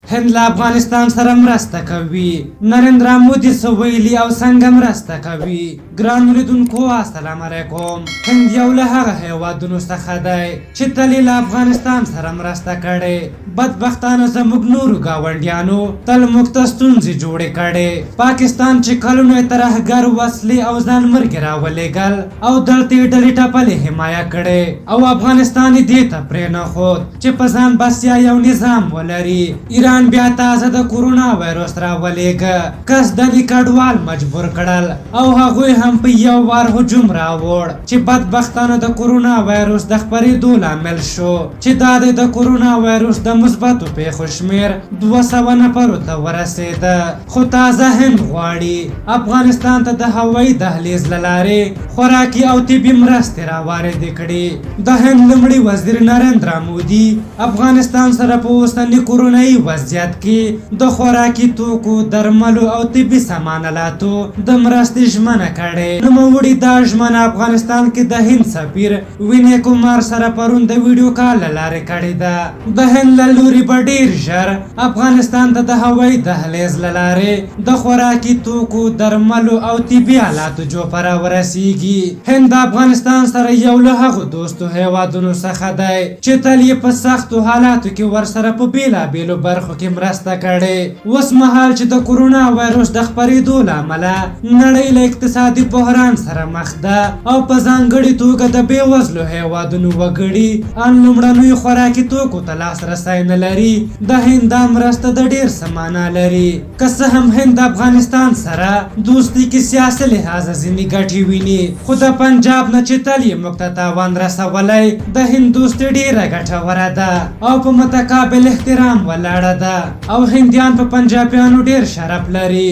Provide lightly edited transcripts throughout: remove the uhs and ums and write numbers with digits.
هند له افغانستان سره مرسته کوي. نریندرا مودي څه ویلي او څنګه مرسته کوي؟ ګرانو لیدونکو السلام علیکم. هند یو له هغه هیوادونو څخه دی چې تل یې له افغانستان سره مرسته کړې. بدبختانه زموږ نورو ګاونډیانو تل موږ ته ستونزې جوړې کړې. پاکستان چې کلونو یې ترهګر وسلې او ځانمرګي راولېږل او دلته یې ډلې ټپلې حمایه کړې او افغانستان یې دې ته پرېنښود چې په ځان بسیا یو نظام ولري. ایران بیا تازه د کورونا وایرس راولېږه. قصدني کډوال مجبور کړل او هغوی هم په یو وار هجوم راوړ چې بدبختانه د کورونا وایرس د خپرېدو لامل شو چې دا د کورونا وایرس د مثبتو پیښو شمېر 200 نفرو ته ورسېده. خو تازه هند غواړي افغانستان ته د هوایي دهلیز له لارې خوراکي او طبي مرستې راواردې کړي. د هند لومړي وزیر نریندرا مودي افغانستان سره په اوسني کورونایي وضعیت کې د خوراکي توکو، درملو او طبي سامانالاتو د مرستې ژمنه کړې. نوموړي دا ژمنه افغانستان کې د هند سفیر ویلی کومار سره پرون د ویډیو کال له لارې کړې ده. د هند له لوري به ډېر ژر افغانستان ته د هوایي دهلیز له لارې د خوراکي توکو، درملو او طبي آلاتو جوپه راورسیږي. هند د افغانستان سره یو له هغو دوستو هیوادونو څخه دی چې تل یې په سختو حالاتو کې ورسره په بېلابېلو برخو کې مرسته کړې. اوس مهال چې د کورونا وایرس د خپرېدو له امله نړۍ له اقتصادي بحران سره مخ ده او په ځانګړې توګه د بېوزلو هیوادونو وګړي ان لومړنیو خوراکي توکو ته لاسرسی نه لري. د هند دا مرسته د ډېر څه معنا لري. که څه هم هند د افغانستان سره دوستي کې سیاسي لحاظه ځینې ګټې ویني، خو د پنجاب نه چې تل یې موږ ته تاوان رسولی د هند دوستي ډېره ګټوره ده او په متقابل احترام ولاړه ده او هندیان په پنجابیانو ډېر شرف لري.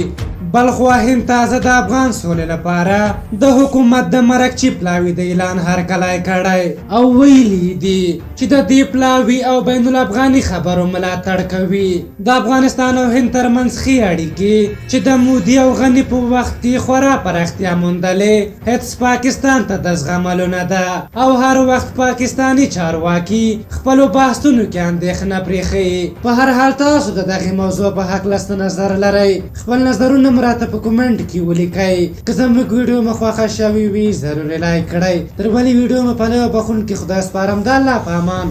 بلخوا هند تازه د افغان سولې لپاره د حکومت د مرګ چې پلاوي د اعلان هرکلی کړی او ویلي دي چې د دې پلاوي او بین الافغاني خبرو ملاتړ کوي. د افغانستان او هند ترمنځ ښې اړیکې چې د مودي او غني په وخت کې خورا پراختیا موندلې هېڅ پاکستان ته د زغملو نه ده او هر وخت پاکستاني چارواکي خپلو بحثونو کې اندېښنه پرېښيي. په هر حال تاسو د دغې موضوع په هکله څه نظر لرئ؟ خپل نظرونه راته په کومنټ کې ولیکئ. که زموږ ویډیو مو خوښه شوې وي ضروري لایک کړئ. تر بلې ویډیو مو په لویه بخښونکي خدای سپارم. د الله په امان.